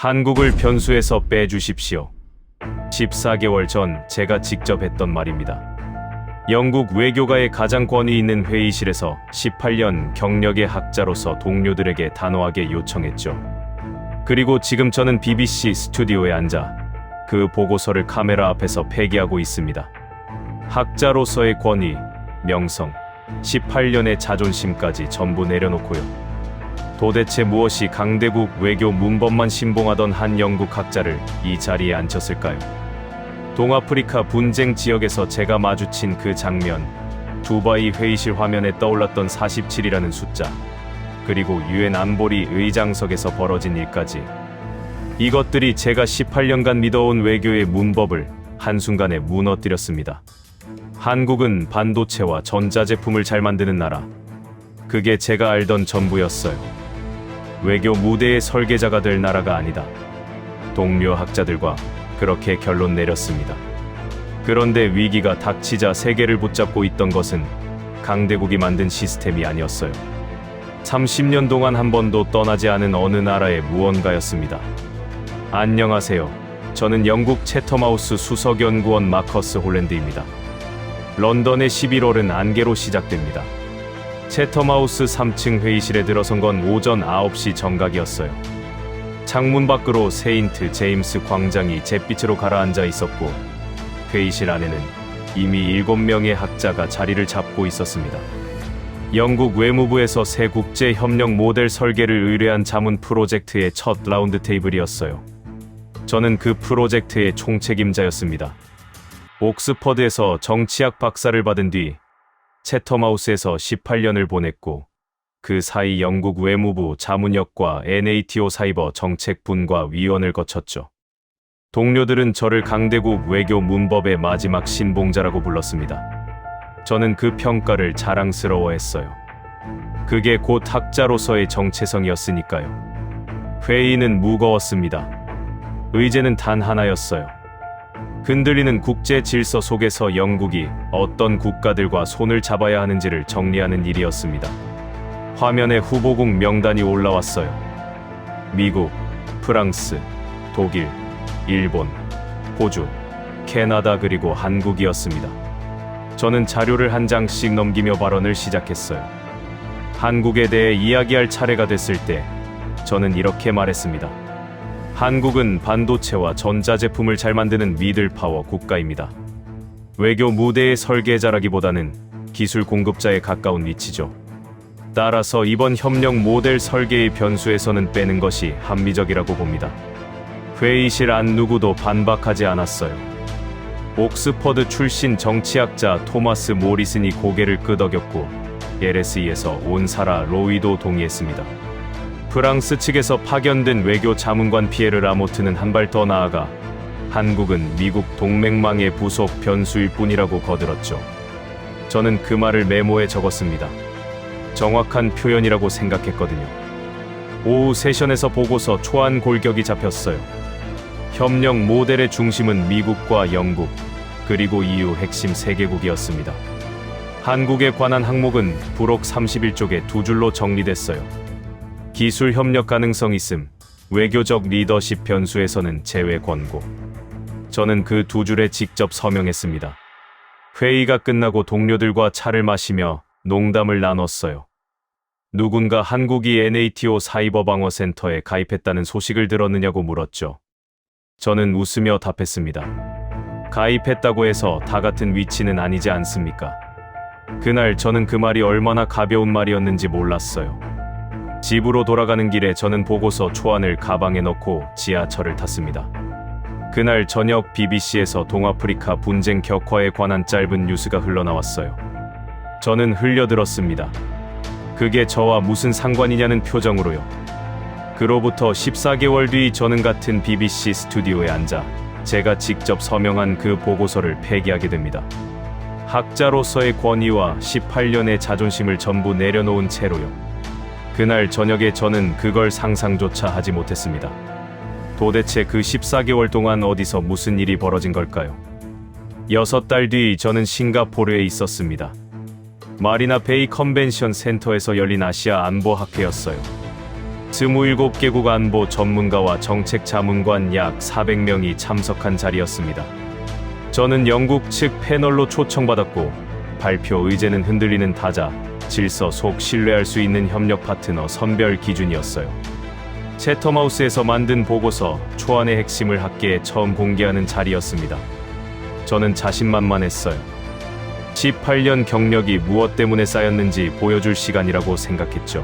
한국을 변수에서 빼주십시오. 14개월 전 제가 직접 했던 말입니다. 영국 외교가의 가장 권위 있는 회의실에서 18년 경력의 학자로서 동료들에게 단호하게 요청했죠. 그리고 지금 저는 BBC 스튜디오에 앉아 그 보고서를 카메라 앞에서 폐기하고 있습니다. 학자로서의 권위, 명성, 18년의 자존심까지 전부 내려놓고요. 도대체 무엇이 강대국 외교 문법만 신봉하던 한 영국 학자를 이 자리에 앉혔을까요? 동아프리카 분쟁 지역에서 제가 마주친 그 장면, 두바이 회의실 화면에 떠올랐던 47이라는 숫자, 그리고 유엔 안보리 의장석에서 벌어진 일까지. 이것들이 제가 18년간 믿어온 외교의 문법을 한순간에 무너뜨렸습니다. 한국은 반도체와 전자제품을 잘 만드는 나라. 그게 제가 알던 전부였어요. 외교 무대의 설계자가 될 나라가 아니다. 동료 학자들과 그렇게 결론 내렸습니다. 그런데 위기가 닥치자 세계를 붙잡고 있던 것은 강대국이 만든 시스템이 아니었어요. 30년 동안 한 번도 떠나지 않은 어느 나라의 무언가였습니다. 안녕하세요. 저는 영국 채텀하우스 수석연구원 마커스 홀랜드입니다. 런던의 11월은 안개로 시작됩니다. 채텀하우스 3층 회의실에 들어선 건 오전 9시 정각이었어요. 창문 밖으로 세인트 제임스 광장이 잿빛으로 가라앉아 있었고, 회의실 안에는 이미 7명의 학자가 자리를 잡고 있었습니다. 영국 외무부에서 새 국제협력 모델 설계를 의뢰한 자문 프로젝트의 첫 라운드 테이블이었어요. 저는 그 프로젝트의 총책임자였습니다. 옥스퍼드에서 정치학 박사를 받은 뒤 채텀하우스에서 18년을 보냈고, 그 사이 영국 외무부 자문역과 NATO 사이버 정책분과 위원을 거쳤죠. 동료들은 저를 강대국 외교 문법의 마지막 신봉자라고 불렀습니다. 저는 그 평가를 자랑스러워했어요. 그게 곧 학자로서의 정체성이었으니까요. 회의는 무거웠습니다. 의제는 단 하나였어요. 흔들리는 국제 질서 속에서 영국이 어떤 국가들과 손을 잡아야 하는지를 정리하는 일이었습니다. 화면에 후보국 명단이 올라왔어요. 미국, 프랑스, 독일, 일본, 호주, 캐나다 그리고 한국이었습니다. 저는 자료를 한 장씩 넘기며 발언을 시작했어요. 한국에 대해 이야기할 차례가 됐을 때 저는 이렇게 말했습니다. 한국은 반도체와 전자제품을 잘 만드는 미들파워 국가입니다. 외교 무대의 설계자라기보다는 기술 공급자에 가까운 위치죠. 따라서 이번 협력 모델 설계의 변수에서는 빼는 것이 합리적이라고 봅니다. 회의실 안 누구도 반박하지 않았어요. 옥스퍼드 출신 정치학자 토마스 모리슨이 고개를 끄덕였고, LSE에서 온 사라 로이도 동의했습니다. 프랑스 측에서 파견된 외교 자문관 피에르 라모트는 한 발 더 나아가 한국은 미국 동맹망의 부속 변수일 뿐이라고 거들었죠. 저는 그 말을 메모에 적었습니다. 정확한 표현이라고 생각했거든요. 오후 세션에서 보고서 초안 골격이 잡혔어요. 협력 모델의 중심은 미국과 영국, 그리고 EU 핵심 3개국이었습니다. 한국에 관한 항목은 부록 31쪽에 2줄로 정리됐어요. 기술 협력 가능성 있음, 외교적 리더십 변수에서는 제외 권고. 저는 그 2줄에 직접 서명했습니다. 회의가 끝나고 동료들과 차를 마시며 농담을 나눴어요. 누군가 한국이 NATO 사이버 방어 센터에 가입했다는 소식을 들었느냐고 물었죠. 저는 웃으며 답했습니다. 가입했다고 해서 다 같은 위치는 아니지 않습니까? 그날 저는 그 말이 얼마나 가벼운 말이었는지 몰랐어요. 집으로 돌아가는 길에 저는 보고서 초안을 가방에 넣고 지하철을 탔습니다. 그날 저녁 BBC에서 동아프리카 분쟁 격화에 관한 짧은 뉴스가 흘러나왔어요. 저는 흘려들었습니다. 그게 저와 무슨 상관이냐는 표정으로요. 그로부터 14개월 뒤 저는 같은 BBC 스튜디오에 앉아 제가 직접 서명한 그 보고서를 폐기하게 됩니다. 학자로서의 권위와 18년의 자존심을 전부 내려놓은 채로요. 그날 저녁에 저는 그걸 상상조차 하지 못했습니다. 도대체 그 14개월 동안 어디서 무슨 일이 벌어진 걸까요? 6달 뒤 저는 싱가포르에 있었습니다. 마리나 베이 컨벤션 센터에서 열린 아시아 안보 학회였어요. 27개국 안보 전문가와 정책 자문관 약 400명이 참석한 자리였습니다. 저는 영국 측 패널로 초청받았고 발표 의제는 흔들리는 타자, 질서 속 신뢰할 수 있는 협력 파트너 선별 기준이었어요. 채텀하우스에서 만든 보고서 초안의 핵심을 학계에 처음 공개하는 자리였습니다. 저는 자신만만했어요. 18년 경력이 무엇 때문에 쌓였는지 보여줄 시간이라고 생각했죠.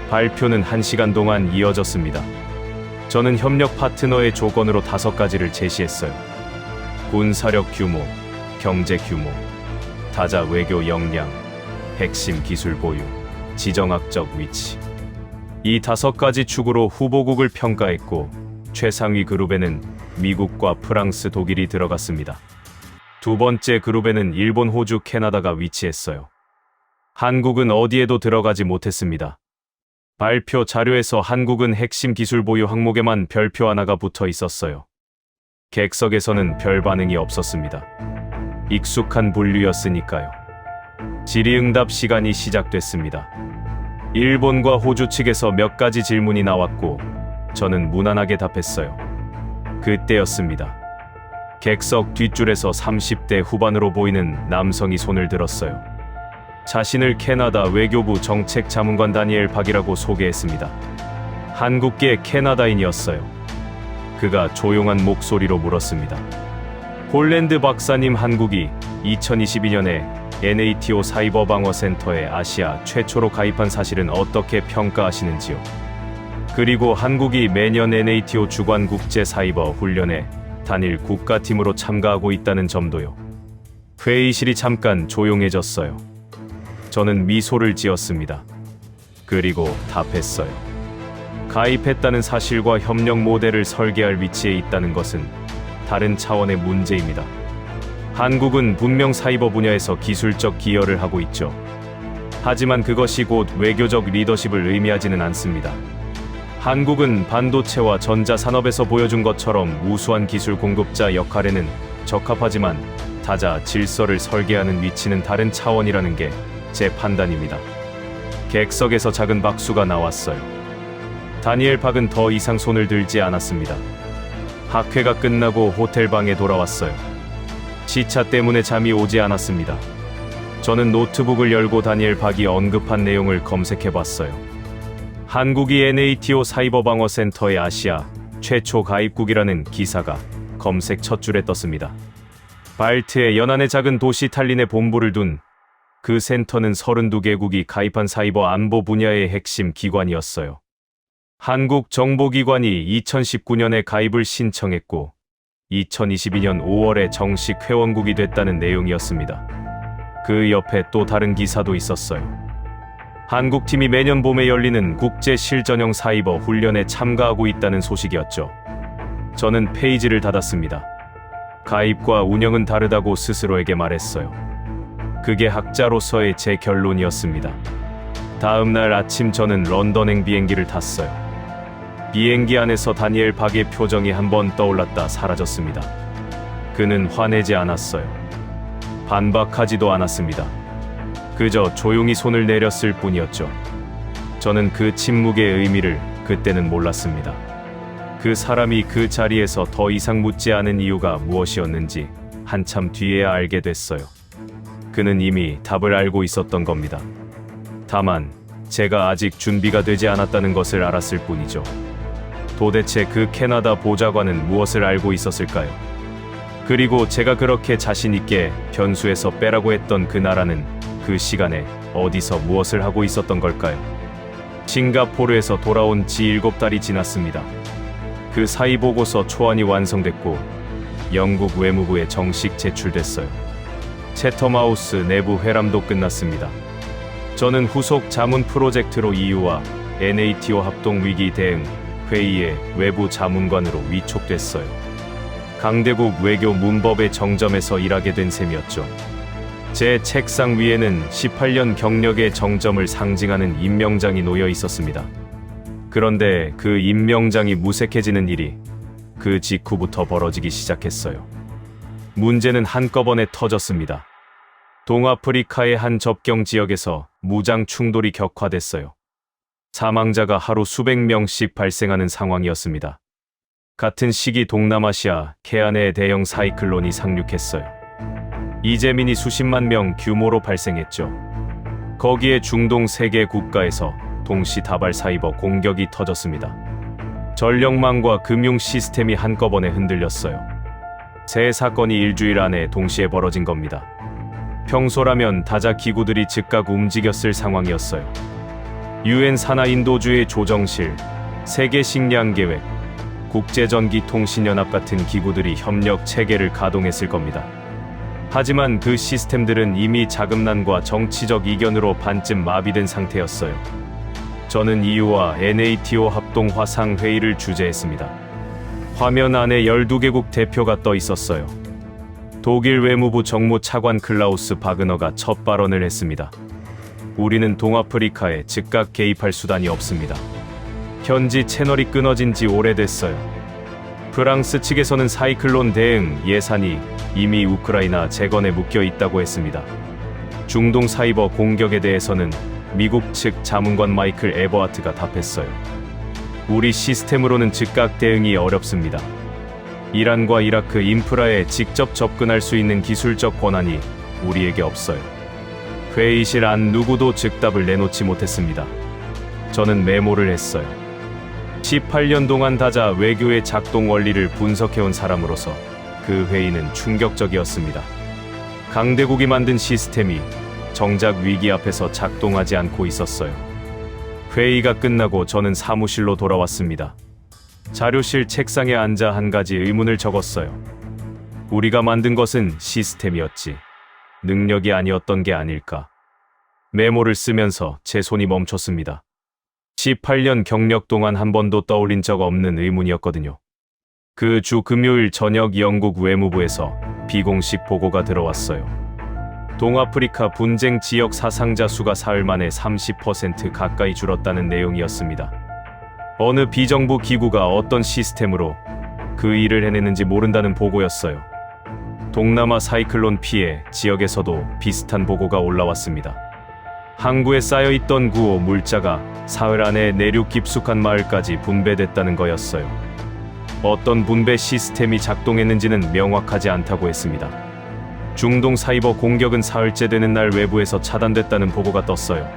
발표는 1시간 동안 이어졌습니다. 저는 협력 파트너의 조건으로 5가지를 제시했어요. 군사력 규모, 경제 규모, 타자 외교 역량, 핵심 기술 보유, 지정학적 위치. 이 5가지 축으로 후보국을 평가했고 최상위 그룹에는 미국과 프랑스, 독일이 들어갔습니다. 두 번째 그룹에는 일본, 호주, 캐나다가 위치했어요. 한국은 어디에도 들어가지 못했습니다. 발표 자료에서 한국은 핵심 기술 보유 항목에만 별표 하나가 붙어 있었어요. 객석에서는 별 반응이 없었습니다. 익숙한 분류였으니까요. 질의응답 시간이 시작됐습니다. 일본과 호주 측에서 몇 가지 질문이 나왔고 저는 무난하게 답했어요. 그때였습니다. 객석 뒷줄에서 30대 후반으로 보이는 남성이 손을 들었어요. 자신을 캐나다 외교부 정책자문관 다니엘 박이라고 소개했습니다. 한국계 캐나다인이었어요. 그가 조용한 목소리로 물었습니다. 홀랜드 박사님, 한국이 2022년에 NATO 사이버 방어 센터에 아시아 최초로 가입한 사실은 어떻게 평가하시는지요? 그리고 한국이 매년 NATO 주관 국제 사이버 훈련에 단일 국가팀으로 참가하고 있다는 점도요. 회의실이 잠깐 조용해졌어요. 저는 미소를 지었습니다. 그리고 답했어요. 가입했다는 사실과 협력 모델을 설계할 위치에 있다는 것은 다른 차원의 문제입니다. 한국은 분명 사이버 분야에서 기술적 기여를 하고 있죠. 하지만 그것이 곧 외교적 리더십을 의미하지는 않습니다. 한국은 반도체와 전자산업에서 보여준 것처럼 우수한 기술 공급자 역할에는 적합하지만 타자, 질서를 설계하는 위치는 다른 차원이라는 게 제 판단입니다. 객석에서 작은 박수가 나왔어요. 다니엘 박은 더 이상 손을 들지 않았습니다. 학회가 끝나고 호텔방에 돌아왔어요. 시차 때문에 잠이 오지 않았습니다. 저는 노트북을 열고 다니엘 박이 언급한 내용을 검색해봤어요. 한국이 NATO 사이버 방어 센터의 아시아 최초 가입국이라는 기사가 검색 첫 줄에 떴습니다. 발트의 연안의 작은 도시 탈린에 본부를 둔 그 센터는 32개국이 가입한 사이버 안보 분야의 핵심 기관이었어요. 한국 정보기관이 2019년에 가입을 신청했고 2022년 5월에 정식 회원국이 됐다는 내용이었습니다. 그 옆에 또 다른 기사도 있었어요. 한국팀이 매년 봄에 열리는 국제 실전형 사이버 훈련에 참가하고 있다는 소식이었죠. 저는 페이지를 닫았습니다. 가입과 운영은 다르다고 스스로에게 말했어요. 그게 학자로서의 제 결론이었습니다. 다음 날 아침 저는 런던행 비행기를 탔어요. 비행기 안에서 다니엘 박의 표정이 한번 떠올랐다 사라졌습니다. 그는 화내지 않았어요. 반박하지도 않았습니다. 그저 조용히 손을 내렸을 뿐이었죠. 저는 그 침묵의 의미를 그때는 몰랐습니다. 그 사람이 그 자리에서 더 이상 묻지 않은 이유가 무엇이었는지 한참 뒤에야 알게 됐어요. 그는 이미 답을 알고 있었던 겁니다. 다만 제가 아직 준비가 되지 않았다는 것을 알았을 뿐이죠. 도대체 그 캐나다 보좌관은 무엇을 알고 있었을까요? 그리고 제가 그렇게 자신 있게 변수에서 빼라고 했던 그 나라는 그 시간에 어디서 무엇을 하고 있었던 걸까요? 싱가포르에서 돌아온 지 7달이 지났습니다. 그 사이 보고서 초안이 완성됐고 영국 외무부에 정식 제출됐어요. 채텀하우스 내부 회람도 끝났습니다. 저는 후속 자문 프로젝트로 EU와 NATO 합동 위기 대응 회의의 외부 자문관으로 위촉됐어요. 강대국 외교 문법의 정점에서 일하게 된 셈이었죠. 제 책상 위에는 18년 경력의 정점을 상징하는 임명장이 놓여 있었습니다. 그런데 그 임명장이 무색해지는 일이 그 직후부터 벌어지기 시작했어요. 문제는 한꺼번에 터졌습니다. 동아프리카의 한 접경 지역에서 무장 충돌이 격화됐어요. 사망자가 하루 수백 명씩 발생하는 상황이었습니다. 같은 시기 동남아시아 케안에 대형 사이클론이 상륙했어요. 이재민이 수십만 명 규모로 발생했죠. 거기에 중동 3개 국가에서 동시다발 사이버 공격이 터졌습니다. 전력망과 금융 시스템이 한꺼번에 흔들렸어요. 세 사건이 일주일 안에 동시에 벌어진 겁니다. 평소라면 다자 기구들이 즉각 움직였을 상황이었어요. 유엔 산하 인도주의 조정실, 세계 식량 계획, 국제전기통신연합 같은 기구들이 협력 체계를 가동했을 겁니다. 하지만 그 시스템들은 이미 자금난과 정치적 이견으로 반쯤 마비된 상태였어요. 저는 EU와 NATO 합동 화상회의를 주재했습니다. 화면 안에 12개국 대표가 떠 있었어요. 독일 외무부 정무차관 클라우스 바그너가 첫 발언을 했습니다. 우리는 동아프리카에 즉각 개입할 수단이 없습니다. 현지 채널이 끊어진 지 오래됐어요. 프랑스 측에서는 사이클론 대응 예산이 이미 우크라이나 재건에 묶여 있다고 했습니다. 중동 사이버 공격에 대해서는 미국 측 자문관 마이클 에버하트가 답했어요. 우리 시스템으로는 즉각 대응이 어렵습니다. 이란과 이라크 인프라에 직접 접근할 수 있는 기술적 권한이 우리에게 없어요. 회의실 안 누구도 즉답을 내놓지 못했습니다. 저는 메모를 했어요. 18년 동안 다자 외교의 작동 원리를 분석해온 사람으로서 그 회의는 충격적이었습니다. 강대국이 만든 시스템이 정작 위기 앞에서 작동하지 않고 있었어요. 회의가 끝나고 저는 사무실로 돌아왔습니다. 자료실 책상에 앉아 한 가지 의문을 적었어요. 우리가 만든 것은 시스템이었지 능력이 아니었던 게 아닐까. 메모를 쓰면서 제 손이 멈췄습니다. 18년 경력 동안 한 번도 떠올린 적 없는 의문이었거든요. 그 주 금요일 저녁 영국 외무부에서 비공식 보고가 들어왔어요. 동아프리카 분쟁 지역 사상자 수가 사흘 만에 30% 가까이 줄었다는 내용이었습니다. 어느 비정부 기구가 어떤 시스템으로 그 일을 해내는지 모른다는 보고였어요. 동남아 사이클론 피해 지역에서도 비슷한 보고가 올라왔습니다. 항구에 쌓여있던 구호 물자가 사흘 안에 내륙 깊숙한 마을까지 분배됐다는 거였어요. 어떤 분배 시스템이 작동했는지는 명확하지 않다고 했습니다. 중동 사이버 공격은 사흘째 되는 날 외부에서 차단됐다는 보고가 떴어요.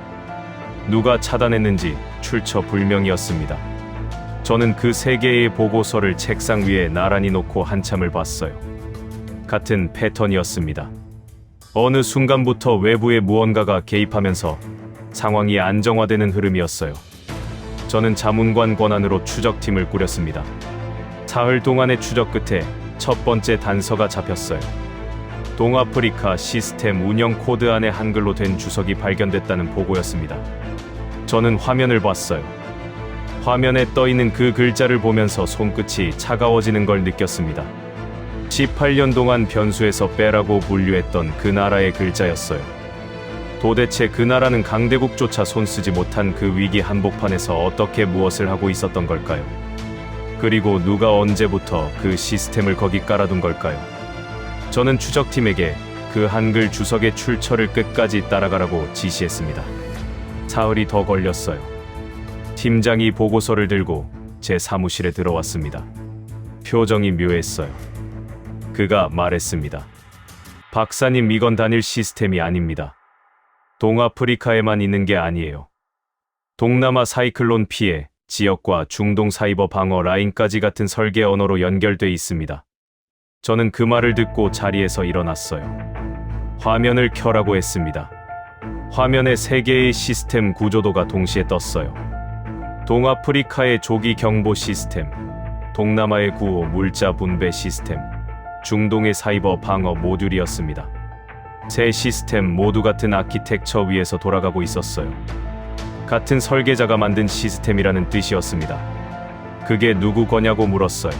누가 차단했는지 출처 불명이었습니다. 저는 그 3개의 보고서를 책상 위에 나란히 놓고 한참을 봤어요. 같은 패턴이었습니다. 어느 순간부터 외부의 무언가가 개입하면서 상황이 안정화되는 흐름이었어요. 저는 자문관 권한으로 추적팀을 꾸렸습니다. 사흘 동안의 추적 끝에 첫 번째 단서가 잡혔어요. 동아프리카 시스템 운영 코드 안에 한글로 된 주석이 발견됐다는 보고였습니다. 저는 화면을 봤어요. 화면에 떠있는 그 글자를 보면서 손끝이 차가워지는 걸 느꼈습니다. 18년 동안 변수에서 빼라고 분류했던 그 나라의 글자였어요. 도대체 그 나라는 강대국조차 손쓰지 못한 그 위기 한복판에서 어떻게 무엇을 하고 있었던 걸까요? 그리고 누가 언제부터 그 시스템을 거기 깔아둔 걸까요? 저는 추적팀에게 그 한글 주석의 출처를 끝까지 따라가라고 지시했습니다. 사흘이 더 걸렸어요. 팀장이 보고서를 들고 제 사무실에 들어왔습니다. 표정이 묘했어요. 그가 말했습니다. 박사님, 이건 단일 시스템이 아닙니다. 동아프리카에만 있는 게 아니에요. 동남아 사이클론 피해 지역과 중동 사이버 방어 라인까지 같은 설계 언어로 연결돼 있습니다. 저는 그 말을 듣고 자리에서 일어났어요. 화면을 켜라고 했습니다. 화면에 3개의 시스템 구조도가 동시에 떴어요. 동아프리카의 조기 경보 시스템, 동남아의 구호 물자 분배 시스템, 중동의 사이버 방어 모듈이었습니다. 세 시스템 모두 같은 아키텍처 위에서 돌아가고 있었어요. 같은 설계자가 만든 시스템이라는 뜻이었습니다. 그게 누구 거냐고 물었어요.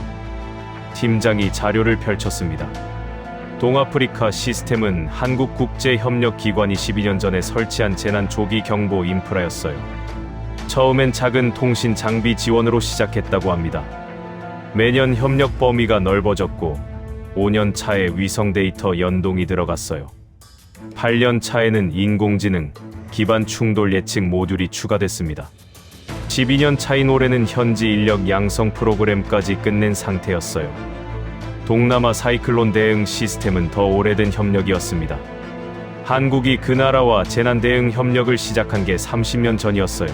팀장이 자료를 펼쳤습니다. 동아프리카 시스템은 한국국제협력기관이 12년 전에 설치한 재난 조기 경보 인프라였어요. 처음엔 작은 통신 장비 지원으로 시작했다고 합니다. 매년 협력 범위가 넓어졌고 5년 차에 위성 데이터 연동이 들어갔어요. 8년 차에는 인공지능, 기반 충돌 예측 모듈이 추가됐습니다. 12년 차인 올해는 현지 인력 양성 프로그램까지 끝낸 상태였어요. 동남아 사이클론 대응 시스템은 더 오래된 협력이었습니다. 한국이 그 나라와 재난 대응 협력을 시작한 게 30년 전이었어요.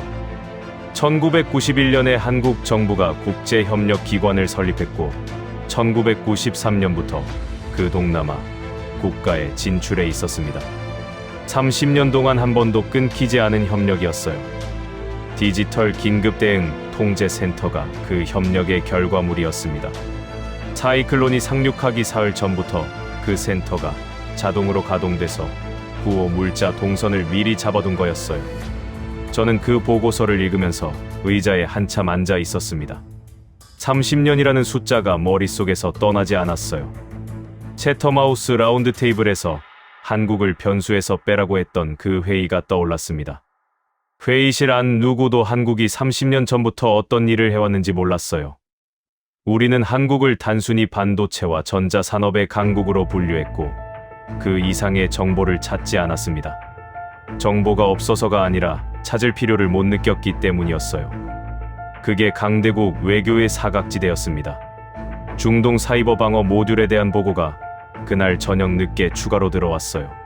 1991년에 한국 정부가 국제협력기관을 설립했고 1993년부터 그 동남아 국가에 진출해 있었습니다. 30년 동안 한 번도 끊기지 않은 협력이었어요. 디지털 긴급대응 통제센터가 그 협력의 결과물이었습니다. 사이클론이 상륙하기 사흘 전부터 그 센터가 자동으로 가동돼서 구호 물자 동선을 미리 잡아둔 거였어요. 저는 그 보고서를 읽으면서 의자에 한참 앉아 있었습니다. 30년이라는 숫자가 머릿속에서 떠나지 않았어요. 채터마우스 라운드 테이블에서 한국을 변수에서 빼라고 했던 그 회의가 떠올랐습니다. 회의실 안 누구도 한국이 30년 전부터 어떤 일을 해왔는지 몰랐어요. 우리는 한국을 단순히 반도체와 전자산업의 강국으로 분류했고 그 이상의 정보를 찾지 않았습니다. 정보가 없어서가 아니라 찾을 필요를 못 느꼈기 때문이었어요. 그게 강대국 외교의 사각지대였습니다. 중동 사이버 방어 모듈에 대한 보고가 그날 저녁 늦게 추가로 들어왔어요.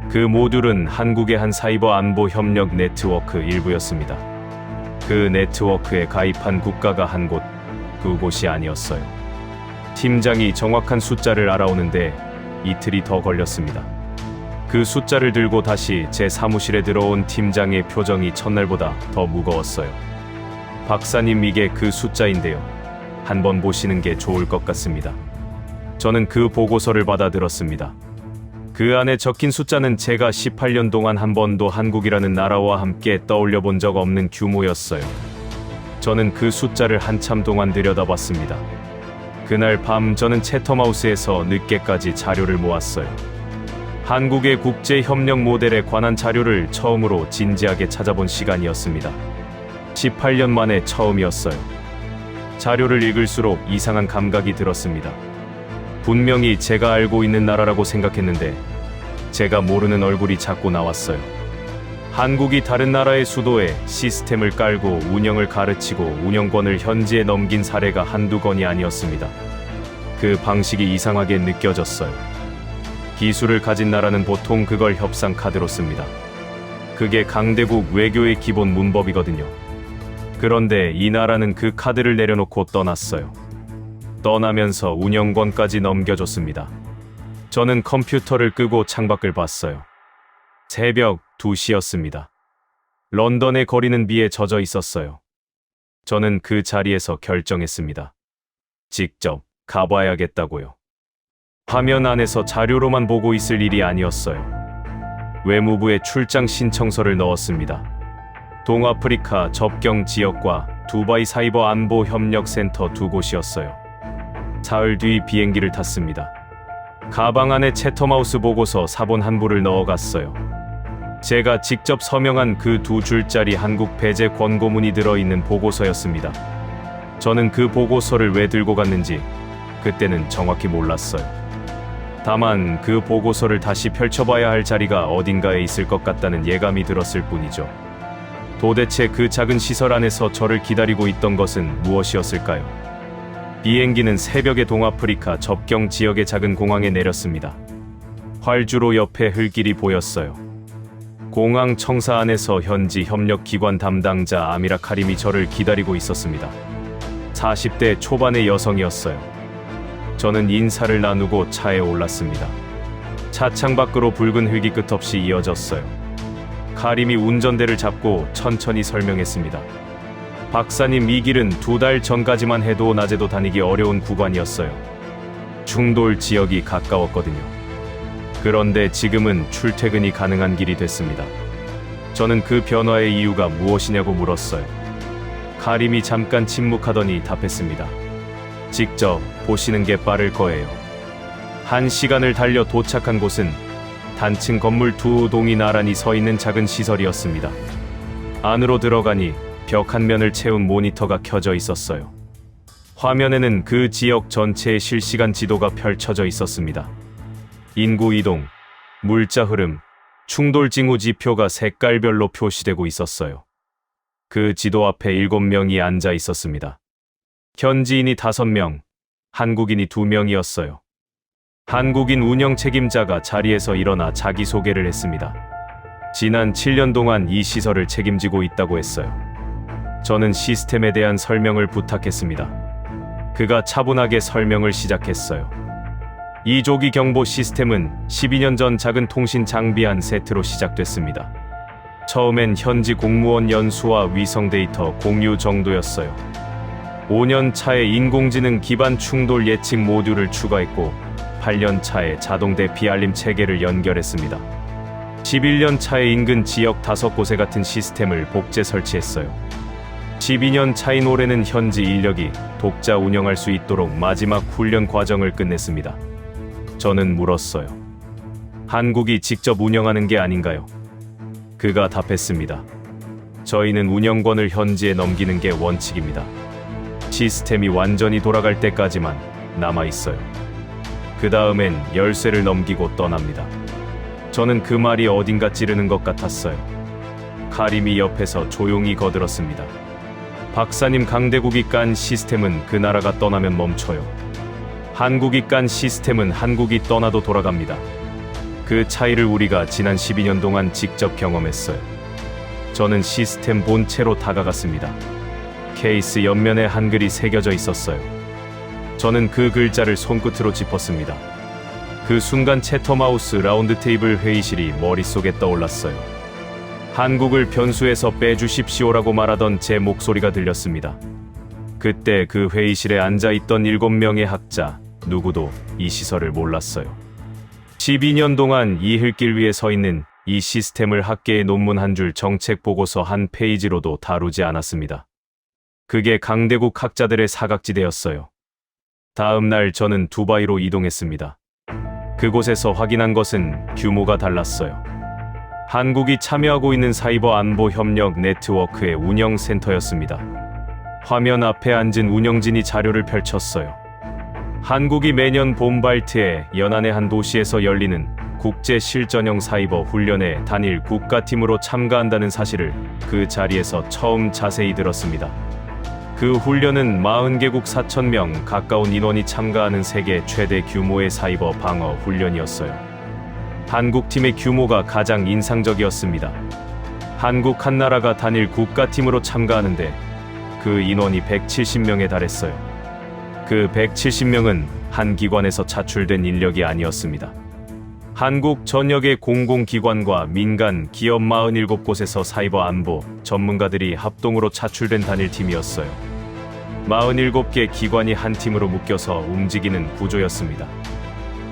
그 모듈은 한국의 한 사이버 안보 협력 네트워크 일부였습니다. 그 네트워크에 가입한 국가가 한 곳, 그곳이 아니었어요. 팀장이 정확한 숫자를 알아오는데 이틀이 더 걸렸습니다. 그 숫자를 들고 다시 제 사무실에 들어온 팀장의 표정이 첫날보다 더 무거웠어요. 박사님, 이게 그 숫자인데요. 한번 보시는 게 좋을 것 같습니다. 저는 그 보고서를 받아들었습니다. 그 안에 적힌 숫자는 제가 18년 동안 한 번도 한국이라는 나라와 함께 떠올려 본 적 없는 규모였어요. 저는 그 숫자를 한참 동안 들여다봤습니다. 그날 밤 저는 채터마우스에서 늦게까지 자료를 모았어요. 한국의 국제협력 모델에 관한 자료를 처음으로 진지하게 찾아본 시간이었습니다. 18년 만에 처음이었어요. 자료를 읽을수록 이상한 감각이 들었습니다. 분명히 제가 알고 있는 나라라고 생각했는데 제가 모르는 얼굴이 자꾸 나왔어요. 한국이 다른 나라의 수도에 시스템을 깔고 운영을 가르치고 운영권을 현지에 넘긴 사례가 한두 건이 아니었습니다. 그 방식이 이상하게 느껴졌어요. 기술을 가진 나라는 보통 그걸 협상 카드로 씁니다. 그게 강대국 외교의 기본 문법이거든요. 그런데 이 나라는 그 카드를 내려놓고 떠났어요. 떠나면서 운영권까지 넘겨줬습니다. 저는 컴퓨터를 끄고 창밖을 봤어요. 새벽 2시였습니다. 런던의 거리는 비에 젖어 있었어요. 저는 그 자리에서 결정했습니다. 직접 가봐야겠다고요. 화면 안에서 자료로만 보고 있을 일이 아니었어요. 외무부에 출장 신청서를 넣었습니다. 동아프리카 접경 지역과 두바이 사이버 안보 협력 센터 두 곳이었어요. 사흘 뒤 비행기를 탔습니다. 가방 안에 채터마우스 보고서 사본 한 부를 넣어갔어요. 제가 직접 서명한 그 2줄짜리 한국 배제 권고문이 들어있는 보고서였습니다. 저는 그 보고서를 왜 들고 갔는지 그때는 정확히 몰랐어요. 다만 그 보고서를 다시 펼쳐봐야 할 자리가 어딘가에 있을 것 같다는 예감이 들었을 뿐이죠. 도대체 그 작은 시설 안에서 저를 기다리고 있던 것은 무엇이었을까요? 비행기는 새벽에 동아프리카 접경 지역의 작은 공항에 내렸습니다. 활주로 옆에 흙길이 보였어요. 공항 청사 안에서 현지 협력기관 담당자 아미라 카림이 저를 기다리고 있었습니다. 40대 초반의 여성이었어요. 저는 인사를 나누고 차에 올랐습니다. 차창 밖으로 붉은 흙이 끝없이 이어졌어요. 카림이 운전대를 잡고 천천히 설명했습니다. 박사님, 이 길은 2달 전까지만 해도 낮에도 다니기 어려운 구간이었어요. 충돌 지역이 가까웠거든요. 그런데 지금은 출퇴근이 가능한 길이 됐습니다. 저는 그 변화의 이유가 무엇이냐고 물었어요. 카림이 잠깐 침묵하더니 답했습니다. 직접 보시는 게 빠를 거예요. 1시간을 달려 도착한 곳은 단층 건물 2동이 나란히 서 있는 작은 시설이었습니다. 안으로 들어가니 벽 한 면을 채운 모니터가 켜져 있었어요. 화면에는 그 지역 전체의 실시간 지도가 펼쳐져 있었습니다. 인구 이동, 물자 흐름, 충돌 징후 지표가 색깔별로 표시되고 있었어요. 그 지도 앞에 7명이 앉아 있었습니다. 현지인이 5명, 한국인이 2명이었어요. 한국인 운영 책임자가 자리에서 일어나 자기소개를 했습니다. 지난 7년 동안 이 시설을 책임지고 있다고 했어요. 저는 시스템에 대한 설명을 부탁했습니다. 그가 차분하게 설명을 시작했어요. 이 조기 경보 시스템은 12년 전 작은 통신 장비 한 세트로 시작됐습니다. 처음엔 현지 공무원 연수와 위성 데이터 공유 정도였어요. 5년 차에 인공지능 기반 충돌 예측 모듈을 추가했고 8년 차에 자동 대피 알림 체계를 연결했습니다. 11년 차에 인근 지역 5곳에 같은 시스템을 복제 설치했어요. 12년 차인 올해는 현지 인력이 독자 운영할 수 있도록 마지막 훈련 과정을 끝냈습니다. 저는 물었어요. 한국이 직접 운영하는 게 아닌가요? 그가 답했습니다. 저희는 운영권을 현지에 넘기는 게 원칙입니다. 시스템이 완전히 돌아갈 때까지만 남아있어요. 그 다음엔 열쇠를 넘기고 떠납니다. 저는 그 말이 어딘가 찌르는 것 같았어요. 카림이 옆에서 조용히 거들었습니다. 박사님, 강대국이 깐 시스템은 그 나라가 떠나면 멈춰요. 한국이 깐 시스템은 한국이 떠나도 돌아갑니다. 그 차이를 우리가 지난 12년 동안 직접 경험했어요. 저는 시스템 본체로 다가갔습니다. 케이스 옆면에 한글이 새겨져 있었어요. 저는 그 글자를 손끝으로 짚었습니다. 그 순간 채터마우스 라운드 테이블 회의실이 머릿속에 떠올랐어요. 한국을 변수에서 빼주십시오라고 말하던 제 목소리가 들렸습니다. 그때 그 회의실에 앉아있던 7명의 학자, 누구도 이 시설을 몰랐어요. 12년 동안 이 흙길 위에 서 있는 이 시스템을 학계의 논문 한 줄, 정책 보고서 한 페이지로도 다루지 않았습니다. 그게 강대국 학자들의 사각지대였어요. 다음 날 저는 두바이로 이동했습니다. 그곳에서 확인한 것은 규모가 달랐어요. 한국이 참여하고 있는 사이버 안보 협력 네트워크의 운영센터였습니다. 화면 앞에 앉은 운영진이 자료를 펼쳤어요. 한국이 매년 봄발트에 연안의 한 도시에서 열리는 국제 실전형 사이버 훈련에 단일 국가팀으로 참가한다는 사실을 그 자리에서 처음 자세히 들었습니다. 그 훈련은 40개국 4,000명 가까운 인원이 참가하는 세계 최대 규모의 사이버 방어 훈련이었어요. 한국팀의 규모가 가장 인상적이었습니다. 한국 한 나라가 단일 국가팀으로 참가하는데 그 인원이 170명에 달했어요. 그 170명은 한 기관에서 차출된 인력이 아니었습니다. 한국 전역의 공공기관과 민간 기업 47곳에서 사이버 안보 전문가들이 합동으로 차출된 단일팀이었어요. 47개 기관이 한 팀으로 묶여서 움직이는 구조였습니다.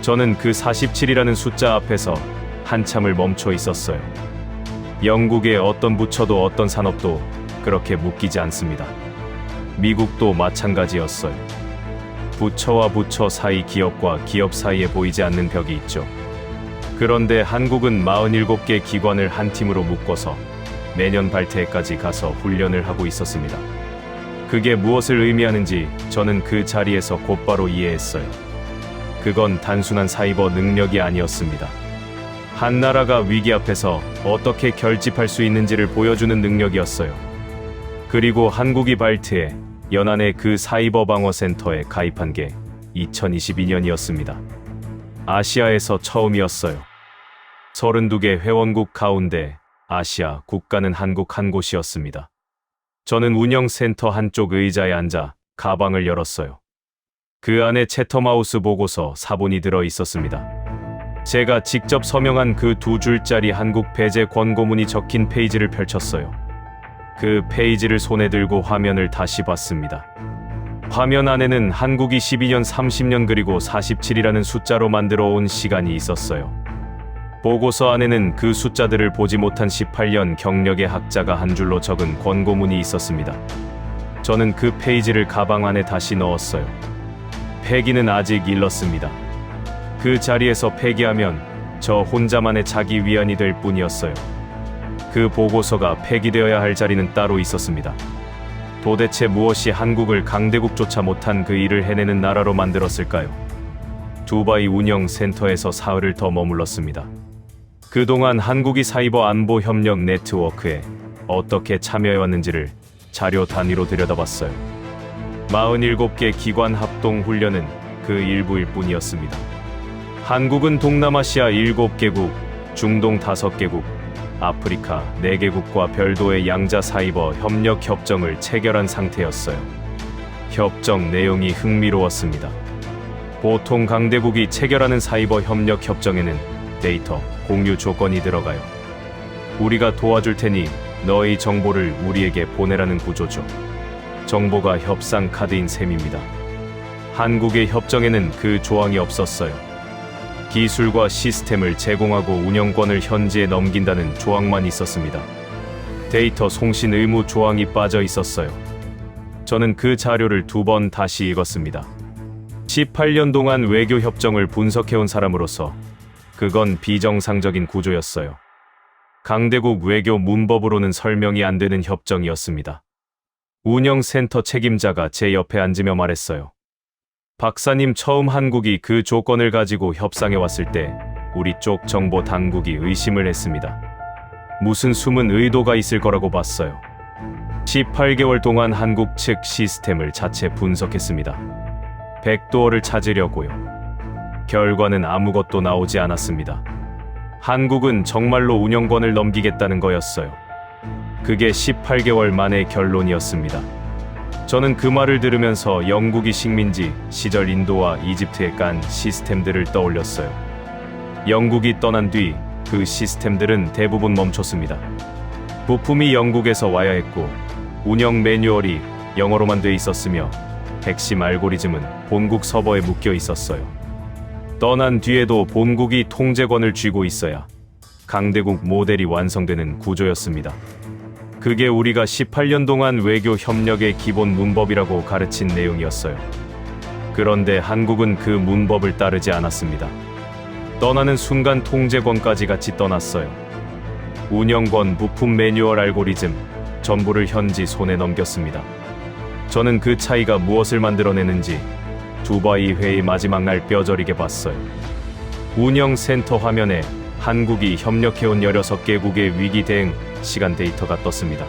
저는 그 47이라는 숫자 앞에서 한참을 멈춰 있었어요. 영국의 어떤 부처도 어떤 산업도 그렇게 묶이지 않습니다. 미국도 마찬가지였어요. 부처와 부처 사이, 기업과 기업 사이에 보이지 않는 벽이 있죠. 그런데 한국은 47개 기관을 한 팀으로 묶어서 매년 발트에까지 가서 훈련을 하고 있었습니다. 그게 무엇을 의미하는지 저는 그 자리에서 곧바로 이해했어요. 그건 단순한 사이버 능력이 아니었습니다. 한 나라가 위기 앞에서 어떻게 결집할 수 있는지를 보여주는 능력이었어요. 그리고 한국이 발트에 연안의 그 사이버 방어 센터에 가입한 게 2022년이었습니다. 아시아에서 처음이었어요. 32개 회원국 가운데 아시아 국가는 한국 한 곳이었습니다. 저는 운영센터 한쪽 의자에 앉아 가방을 열었어요. 그 안에 채터마우스 보고서 사본이 들어 있었습니다. 제가 직접 서명한 그 2줄짜리 한국 배제 권고문이 적힌 페이지를 펼쳤어요. 그 페이지를 손에 들고 화면을 다시 봤습니다. 화면 안에는 한국이 12년, 30년 그리고 47이라는 숫자로 만들어 온 시간이 있었어요. 보고서 안에는 그 숫자들을 보지 못한 18년 경력의 학자가 한 줄로 적은 권고문이 있었습니다. 저는 그 페이지를 가방 안에 다시 넣었어요. 폐기는 아직 일렀습니다. 그 자리에서 폐기하면 저 혼자만의 자기 위안이 될 뿐이었어요. 그 보고서가 폐기되어야 할 자리는 따로 있었습니다. 도대체 무엇이 한국을 강대국조차 못한 그 일을 해내는 나라로 만들었을까요? 두바이 운영센터에서 사흘을 더 머물렀습니다. 그동안 한국이 사이버 안보 협력 네트워크에 어떻게 참여해왔는지를 자료 단위로 들여다봤어요. 47개 기관 합동 훈련은 그 일부일 뿐이었습니다. 한국은 동남아시아 7개국, 중동 5개국, 아프리카 4개국과 별도의 양자 사이버 협력 협정을 체결한 상태였어요. 협정 내용이 흥미로웠습니다. 보통 강대국이 체결하는 사이버 협력 협정에는 데이터 공유 조건이 들어가요. 우리가 도와줄 테니 너의 정보를 우리에게 보내라는 구조죠. 정보가 협상 카드인 셈입니다. 한국의 협정에는 그 조항이 없었어요. 기술과 시스템을 제공하고 운영권을 현지에 넘긴다는 조항만 있었습니다. 데이터 송신 의무 조항이 빠져 있었어요. 저는 그 자료를 2번 다시 읽었습니다. 18년 동안 외교 협정을 분석해온 사람으로서 그건 비정상적인 구조였어요. 강대국 외교 문법으로는 설명이 안 되는 협정이었습니다. 운영센터 책임자가 제 옆에 앉으며 말했어요. 박사님, 처음 한국이 그 조건을 가지고 협상해 왔을 때 우리 쪽 정보 당국이 의심을 했습니다. 무슨 숨은 의도가 있을 거라고 봤어요. 18개월 동안 한국 측 시스템을 자체 분석했습니다. 백도어를 찾으려고요. 결과는 아무것도 나오지 않았습니다. 한국은 정말로 운영권을 넘기겠다는 거였어요. 그게 18개월 만의 결론이었습니다. 저는 그 말을 들으면서 영국이 식민지 시절 인도와 이집트에 깐 시스템들을 떠올렸어요. 영국이 떠난 뒤 그 시스템들은 대부분 멈췄습니다. 부품이 영국에서 와야 했고 운영 매뉴얼이 영어로만 돼 있었으며 핵심 알고리즘은 본국 서버에 묶여 있었어요. 떠난 뒤에도 본국이 통제권을 쥐고 있어야 강대국 모델이 완성되는 구조였습니다. 그게 우리가 18년 동안 외교 협력의 기본 문법이라고 가르친 내용이었어요. 그런데 한국은 그 문법을 따르지 않았습니다. 떠나는 순간 통제권까지 같이 떠났어요. 운영권, 부품 매뉴얼, 알고리즘 전부를 현지 손에 넘겼습니다. 저는 그 차이가 무엇을 만들어내는지 두바이 회의 마지막 날 뼈저리게 봤어요. 운영센터 화면에 한국이 협력해온 16개국의 위기 대응 시간 데이터가 떴습니다.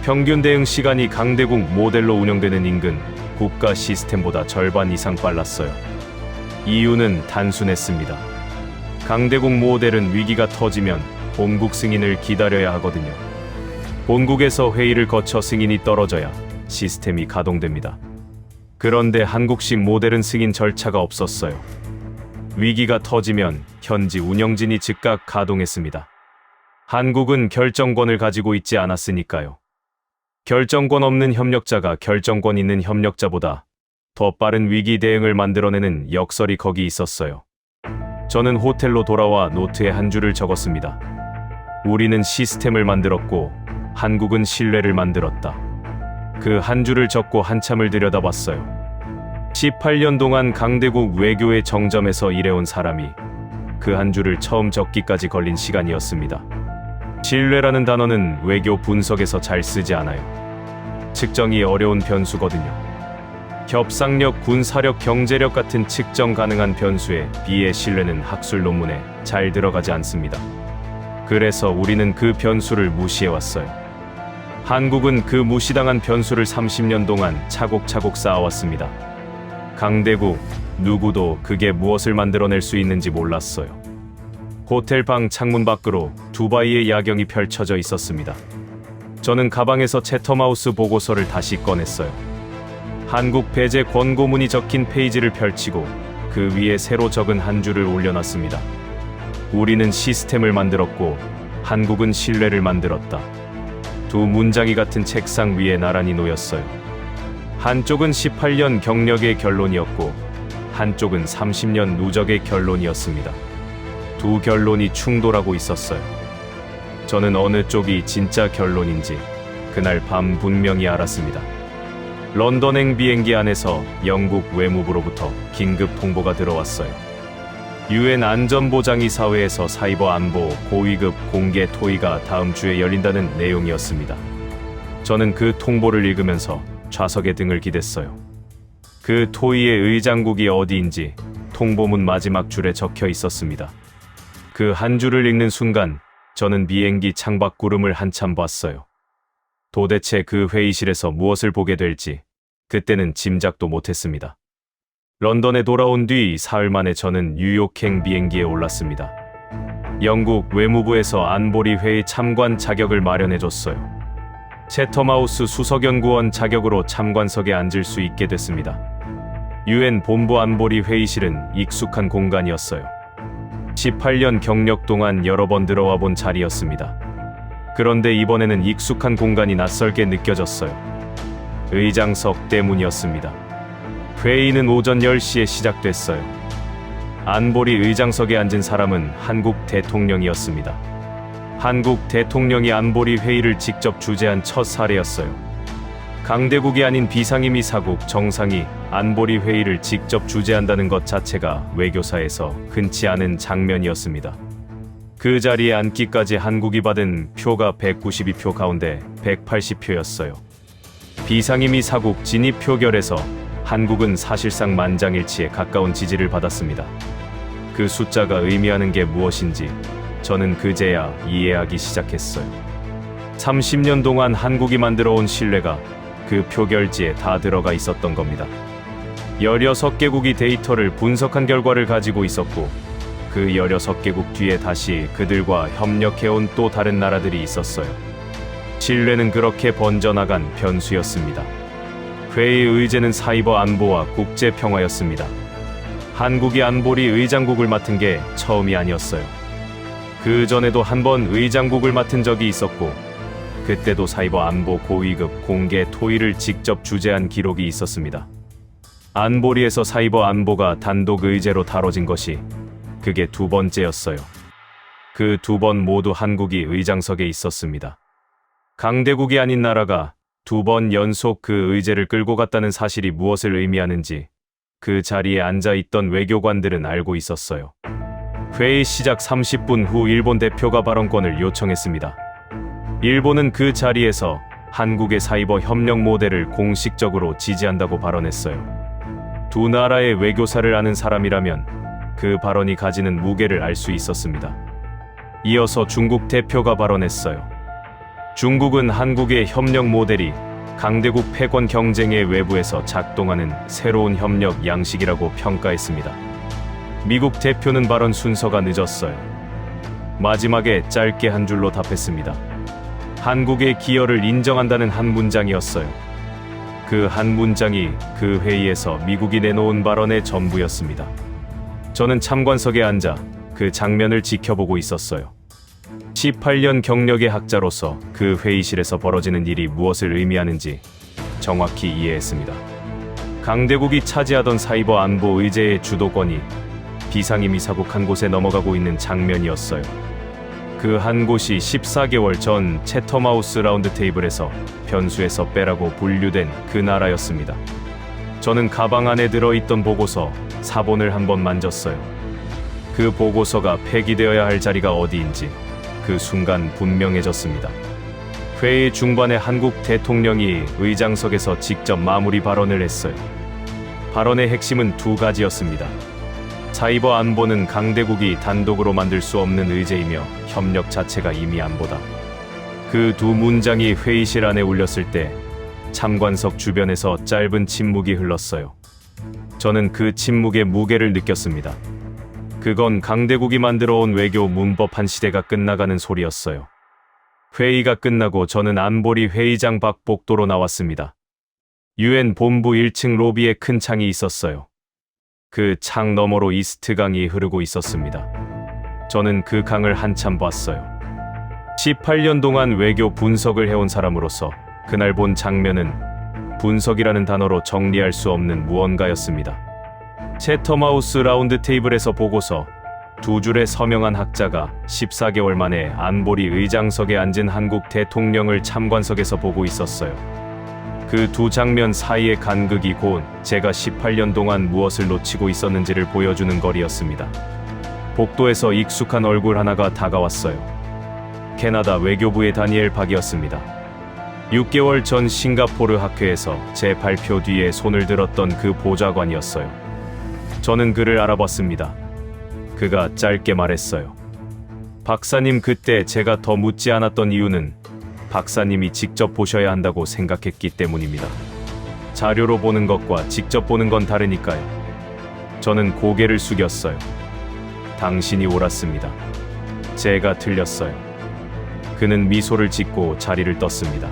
평균 대응 시간이 강대국 모델로 운영되는 인근 국가 시스템보다 절반 이상 빨랐어요. 이유는 단순했습니다. 강대국 모델은 위기가 터지면 본국 승인을 기다려야 하거든요. 본국에서 회의를 거쳐 승인이 떨어져야 시스템이 가동됩니다. 그런데 한국식 모델은 승인 절차가 없었어요. 위기가 터지면 현지 운영진이 즉각 가동했습니다. 한국은 결정권을 가지고 있지 않았으니까요. 결정권 없는 협력자가 결정권 있는 협력자보다 더 빠른 위기 대응을 만들어내는 역설이 거기 있었어요. 저는 호텔로 돌아와 노트에 한 줄을 적었습니다. 우리는 시스템을 만들었고 한국은 신뢰를 만들었다. 그 한 줄을 적고 한참을 들여다봤어요. 18년 동안 강대국 외교의 정점에서 일해온 사람이 그 한 줄을 처음 적기까지 걸린 시간이었습니다. 신뢰라는 단어는 외교 분석에서 잘 쓰지 않아요. 측정이 어려운 변수거든요. 협상력, 군사력, 경제력 같은 측정 가능한 변수에 비해 신뢰는 학술 논문에 잘 들어가지 않습니다. 그래서 우리는 그 변수를 무시해왔어요. 한국은 그 무시당한 변수를 30년 동안 차곡차곡 쌓아왔습니다. 강대국 누구도 그게 무엇을 만들어낼 수 있는지 몰랐어요. 호텔 방 창문 밖으로 두바이의 야경이 펼쳐져 있었습니다. 저는 가방에서 채텀하우스 보고서를 다시 꺼냈어요. 한국 배제 권고문이 적힌 페이지를 펼치고 그 위에 새로 적은 한 줄을 올려놨습니다. 우리는 시스템을 만들었고 한국은 신뢰를 만들었다. 두 문장이 같은 책상 위에 나란히 놓였어요. 한쪽은 18년 경력의 결론이었고 한쪽은 30년 누적의 결론이었습니다. 두 결론이 충돌하고 있었어요. 저는 어느 쪽이 진짜 결론인지 그날 밤 분명히 알았습니다. 런던행 비행기 안에서 영국 외무부로부터 긴급 통보가 들어왔어요. 유엔 안전보장이사회에서 사이버 안보 고위급 공개 토의가 다음 주에 열린다는 내용이었습니다. 저는 그 통보를 읽으면서 좌석에 등을 기댔어요. 그 토의의 의장국이 어디인지 통보문 마지막 줄에 적혀 있었습니다. 그 한 줄을 읽는 순간 저는 비행기 창밖 구름을 한참 봤어요. 도대체 그 회의실에서 무엇을 보게 될지 그때는 짐작도 못했습니다. 런던에 돌아온 뒤 사흘 만에 저는 뉴욕행 비행기에 올랐습니다. 영국 외무부에서 안보리 회의 참관 자격을 마련해줬어요. 채텀하우스 수석연구원 자격으로 참관석에 앉을 수 있게 됐습니다. 유엔 본부 안보리 회의실은 익숙한 공간이었어요. 18년 경력 동안 여러 번 들어와 본 자리였습니다. 그런데 이번에는 익숙한 공간이 낯설게 느껴졌어요. 의장석 때문이었습니다. 회의는 오전 10시에 시작됐어요. 안보리 의장석에 앉은 사람은 한국 대통령이었습니다. 한국 대통령이 안보리 회의를 직접 주재한 첫 사례였어요. 강대국이 아닌 비상임의 사국 정상이 안보리 회의를 직접 주재한다는 것 자체가 외교사에서 흔치 않은 장면이었습니다. 그 자리에 앉기까지 한국이 받은 표가 192표 가운데 180표였어요. 비상임의 사국 진입 표결에서 한국은 사실상 만장일치에 가까운 지지를 받았습니다. 그 숫자가 의미하는 게 무엇인지 저는 그제야 이해하기 시작했어요. 30년 동안 한국이 만들어온 신뢰가 그 표결지에 다 들어가 있었던 겁니다. 16개국이 데이터를 분석한 결과를 가지고 있었고 그 16개국 뒤에 다시 그들과 협력해온 또 다른 나라들이 있었어요. 신뢰는 그렇게 번져나간 변수였습니다. 회의 의제는 사이버 안보와 국제 평화였습니다. 한국이 안보리 의장국을 맡은 게 처음이 아니었어요. 그 전에도 한 번 의장국을 맡은 적이 있었고 그때도 사이버 안보 고위급 공개 토의를 직접 주재한 기록이 있었습니다. 안보리에서 사이버 안보가 단독 의제로 다뤄진 것이 그게 두 번째였어요. 그 두 번 모두 한국이 의장석에 있었습니다. 강대국이 아닌 나라가 두 번 연속 그 의제를 끌고 갔다는 사실이 무엇을 의미하는지 그 자리에 앉아 있던 외교관들은 알고 있었어요. 회의 시작 30분 후 일본 대표가 발언권을 요청했습니다. 일본은 그 자리에서 한국의 사이버 협력 모델을 공식적으로 지지한다고 발언했어요. 두 나라의 외교사를 아는 사람이라면 그 발언이 가지는 무게를 알 수 있었습니다. 이어서 중국 대표가 발언했어요. 중국은 한국의 협력 모델이 강대국 패권 경쟁의 외부에서 작동하는 새로운 협력 양식이라고 평가했습니다. 미국 대표는 발언 순서가 늦었어요. 마지막에 짧게 한 줄로 답했습니다. 한국의 기여를 인정한다는 한 문장이었어요. 그 한 문장이 그 회의에서 미국이 내놓은 발언의 전부였습니다. 저는 참관석에 앉아 그 장면을 지켜보고 있었어요. 18년 경력의 학자로서 그 회의실에서 벌어지는 일이 무엇을 의미하는지 정확히 이해했습니다. 강대국이 차지하던 사이버 안보 의제의 주도권이 비상임의 사국 한 곳에 넘어가고 있는 장면이었어요. 그 한 곳이 14개월 전 채텀하우스 라운드 테이블에서 변수에서 빼라고 분류된 그 나라였습니다. 저는 가방 안에 들어있던 보고서 사본을 한번 만졌어요. 그 보고서가 폐기되어야 할 자리가 어디인지 그 순간 분명해졌습니다. 회의 중반에 한국 대통령이 의장석에서 직접 마무리 발언을 했어요. 발언의 핵심은 두 가지였습니다. 사이버 안보는 강대국이 단독으로 만들 수 없는 의제이며 협력 자체가 이미 안보다. 그 두 문장이 회의실 안에 울렸을 때 참관석 주변에서 짧은 침묵이 흘렀어요. 저는 그 침묵의 무게를 느꼈습니다. 그건 강대국이 만들어온 외교 문법 한 시대가 끝나가는 소리였어요. 회의가 끝나고 저는 안보리 회의장 밖 복도로 나왔습니다. 유엔 본부 1층 로비에 큰 창이 있었어요. 그 창 너머로 이스트강이 흐르고 있었습니다. 저는 그 강을 한참 봤어요. 18년 동안 외교 분석을 해온 사람으로서 그날 본 장면은 분석이라는 단어로 정리할 수 없는 무언가였습니다. 채텀하우스 라운드 테이블에서 보고서 두 줄의 서명한 학자가 14개월 만에 안보리 의장석에 앉은 한국 대통령을 참관석에서 보고 있었어요. 그 두 장면 사이의 간극이 곧 제가 18년 동안 무엇을 놓치고 있었는지를 보여주는 거리였습니다. 복도에서 익숙한 얼굴 하나가 다가왔어요. 캐나다 외교부의 다니엘 박이었습니다. 6개월 전 싱가포르 학회에서 제 발표 뒤에 손을 들었던 그 보좌관이었어요. 저는 그를 알아봤습니다. 그가 짧게 말했어요. 박사님, 그때 제가 더 묻지 않았던 이유는 박사님이 직접 보셔야 한다고 생각했기 때문입니다. 자료로 보는 것과 직접 보는 건 다르니까요. 저는 고개를 숙였어요. 당신이 옳았습니다. 제가 틀렸어요. 그는 미소를 짓고 자리를 떴습니다.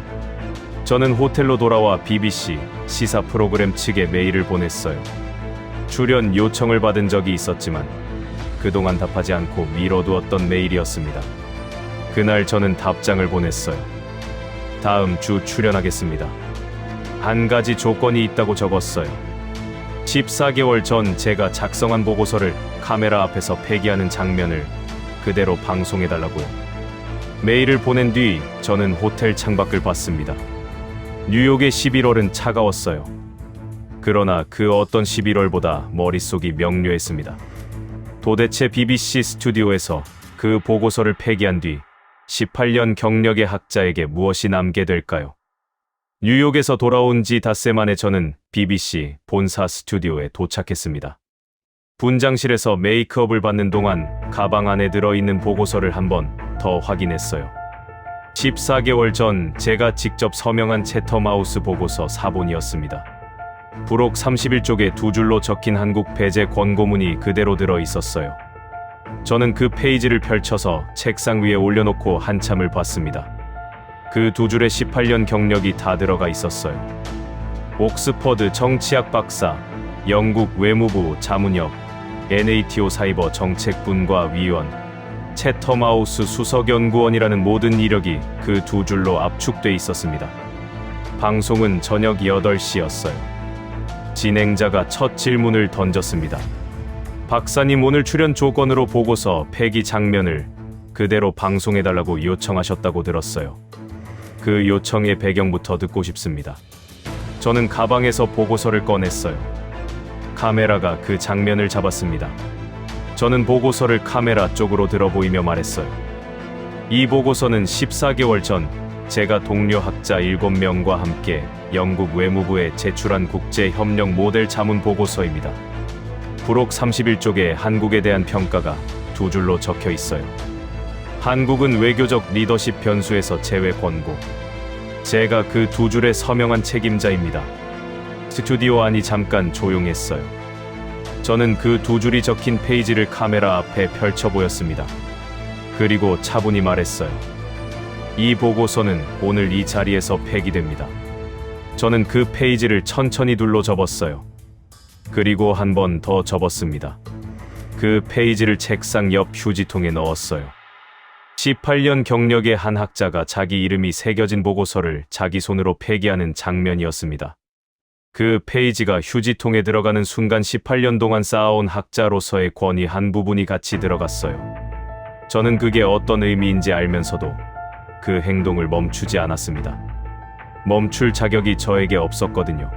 저는 호텔로 돌아와 BBC 시사 프로그램 측에 메일을 보냈어요. 출연 요청을 받은 적이 있었지만 그동안 답하지 않고 미뤄두었던 메일이었습니다. 그날 저는 답장을 보냈어요. 다음 주 출연하겠습니다. 한 가지 조건이 있다고 적었어요. 14개월 전 제가 작성한 보고서를 카메라 앞에서 폐기하는 장면을 그대로 방송해달라고요. 메일을 보낸 뒤 저는 호텔 창밖을 봤습니다. 뉴욕의 11월은 차가웠어요. 그러나 그 어떤 11월보다 머릿속이 명료했습니다. 도대체 BBC 스튜디오에서 그 보고서를 폐기한 뒤 18년 경력의 학자에게 무엇이 남게 될까요? 뉴욕에서 돌아온 지 닷새 만에 저는 BBC 본사 스튜디오에 도착했습니다. 분장실에서 메이크업을 받는 동안 가방 안에 들어있는 보고서를 한 번 더 확인했어요. 14개월 전 제가 직접 서명한 채텀하우스 보고서 사본이었습니다. 부록 31쪽에 두 줄로 적힌 한국 배제 권고문이 그대로 들어 있었어요. 저는 그 페이지를 펼쳐서 책상 위에 올려놓고 한참을 봤습니다. 그 두 줄에 18년 경력이 다 들어가 있었어요. 옥스퍼드 정치학 박사, 영국 외무부 자문역, NATO 사이버 정책분과 위원, 채텀하우스 수석연구원이라는 모든 이력이 그 두 줄로 압축돼 있었습니다. 방송은 저녁 8시였어요. 진행자가 첫 질문을 던졌습니다. 박사님, 오늘 출연 조건으로 보고서 폐기 장면을 그대로 방송해달라고 요청하셨다고 들었어요. 그 요청의 배경부터 듣고 싶습니다. 저는 가방에서 보고서를 꺼냈어요. 카메라가 그 장면을 잡았습니다. 저는 보고서를 카메라 쪽으로 들어 보이며 말했어요. 이 보고서는 14개월 전 제가 동료 학자 7명과 함께 영국 외무부에 제출한 국제협력 모델 자문 보고서입니다. 부록 31쪽에 한국에 대한 평가가 두 줄로 적혀 있어요. 한국은 외교적 리더십 변수에서 제외 권고. 제가 그 두 줄에 서명한 책임자입니다. 스튜디오 안이 잠깐 조용했어요. 저는 그 두 줄이 적힌 페이지를 카메라 앞에 펼쳐 보였습니다. 그리고 차분히 말했어요. 이 보고서는 오늘 이 자리에서 폐기됩니다. 저는 그 페이지를 천천히 둘러 접었어요. 그리고 한 번 더 접었습니다. 그 페이지를 책상 옆 휴지통에 넣었어요. 18년 경력의 한 학자가 자기 이름이 새겨진 보고서를 자기 손으로 폐기하는 장면이었습니다. 그 페이지가 휴지통에 들어가는 순간 18년 동안 쌓아온 학자로서의 권위 한 부분이 같이 들어갔어요. 저는 그게 어떤 의미인지 알면서도 그 행동을 멈추지 않았습니다. 멈출 자격이 저에게 없었거든요.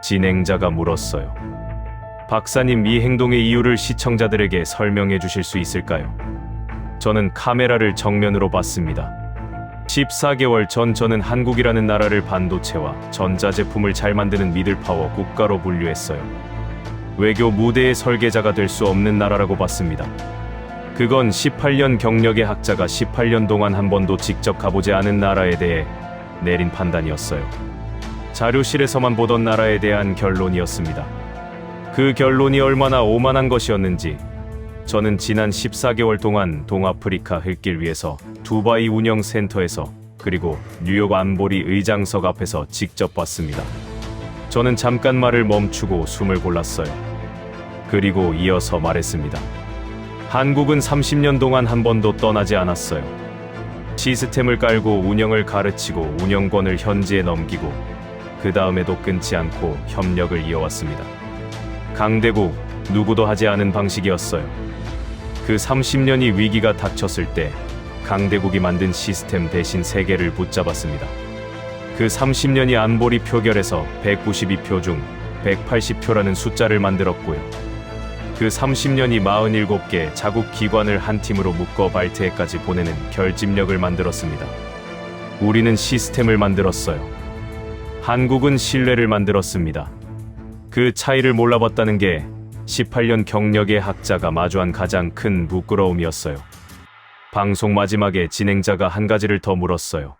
진행자가 물었어요. 박사님, 이 행동의 이유를 시청자들에게 설명해 주실 수 있을까요? 저는 카메라를 정면으로 봤습니다. 14개월 전 저는 한국이라는 나라를 반도체와 전자제품을 잘 만드는 미들파워 국가로 분류했어요. 외교 무대의 설계자가 될 수 없는 나라라고 봤습니다. 그건 18년 경력의 학자가 18년 동안 한 번도 직접 가보지 않은 나라에 대해 내린 판단이었어요. 자료실에서만 보던 나라에 대한 결론이었습니다. 그 결론이 얼마나 오만한 것이었는지 저는 지난 14개월 동안 동아프리카 흙길 위에서 두바이 운영센터에서 그리고 뉴욕 안보리 의장석 앞에서 직접 봤습니다. 저는 잠깐 말을 멈추고 숨을 골랐어요. 그리고 이어서 말했습니다. 한국은 30년 동안 한 번도 떠나지 않았어요. 시스템을 깔고 운영을 가르치고 운영권을 현지에 넘기고 그 다음에도 끊지 않고 협력을 이어왔습니다. 강대국, 누구도 하지 않은 방식이었어요. 그 30년이 위기가 닥쳤을 때 강대국이 만든 시스템 대신 세계를 붙잡았습니다. 그 30년이 안보리 표결에서 192표 중 180표라는 숫자를 만들었고요. 그 30년이 47개 자국 기관을 한 팀으로 묶어 발트해까지 보내는 결집력을 만들었습니다. 우리는 시스템을 만들었어요. 한국은 신뢰를 만들었습니다. 그 차이를 몰라봤다는 게 18년 경력의 학자가 마주한 가장 큰 부끄러움이었어요. 방송 마지막에 진행자가 한 가지를 더 물었어요.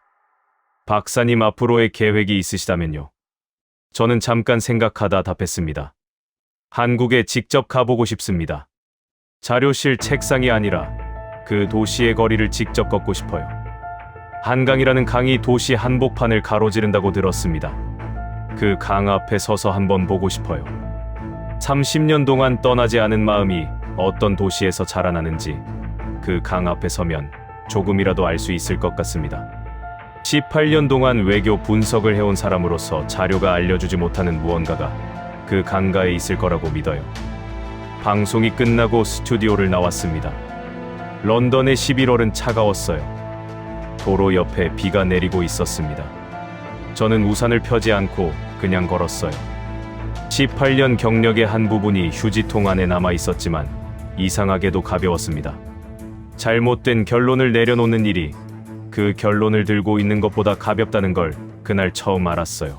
박사님 앞으로의 계획이 있으시다면요? 저는 잠깐 생각하다 답했습니다. 한국에 직접 가보고 싶습니다. 자료실 책상이 아니라 그 도시의 거리를 직접 걷고 싶어요. 한강이라는 강이 도시 한복판을 가로지른다고 들었습니다. 그 강 앞에 서서 한번 보고 싶어요. 30년 동안 떠나지 않은 마음이 어떤 도시에서 자라나는지 그 강 앞에 서면 조금이라도 알 수 있을 것 같습니다. 18년 동안 외교 분석을 해온 사람으로서 자료가 알려주지 못하는 무언가가 그 강가에 있을 거라고 믿어요. 방송이 끝나고 스튜디오를 나왔습니다. 런던의 11월은 차가웠어요. 도로 옆에 비가 내리고 있었습니다. 저는 우산을 펴지 않고 그냥 걸었어요. 18년 경력의 한 부분이 휴지통 안에 남아 있었지만 이상하게도 가벼웠습니다. 잘못된 결론을 내려놓는 일이 그 결론을 들고 있는 것보다 가볍다는 걸 그날 처음 알았어요.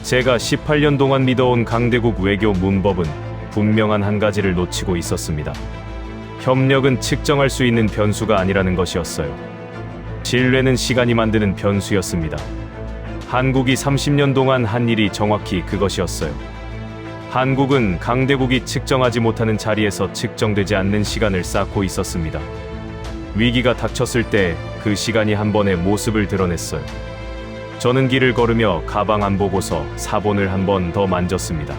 제가 18년 동안 믿어온 강대국 외교 문법은 분명한 한 가지를 놓치고 있었습니다. 협력은 측정할 수 있는 변수가 아니라는 것이었어요. 신뢰는 시간이 만드는 변수였습니다. 한국이 30년 동안 한 일이 정확히 그것이었어요. 한국은 강대국이 측정하지 못하는 자리에서 측정되지 않는 시간을 쌓고 있었습니다. 위기가 닥쳤을 때 그 시간이 한 번의 모습을 드러냈어요. 저는 길을 걸으며 가방 안 보고서 사본을 한 번 더 만졌습니다.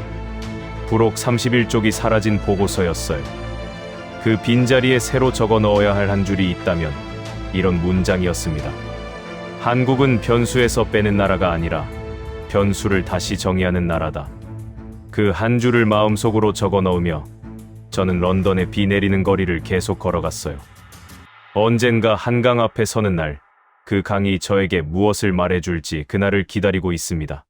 부록 31쪽이 사라진 보고서였어요. 그 빈자리에 새로 적어 넣어야 할 한 줄이 있다면 이런 문장이었습니다. 한국은 변수에서 빼는 나라가 아니라 변수를 다시 정의하는 나라다. 그 한 줄을 마음속으로 적어 넣으며 저는 런던의 비 내리는 거리를 계속 걸어갔어요. 언젠가 한강 앞에 서는 날, 그 강이 저에게 무엇을 말해줄지 그날을 기다리고 있습니다.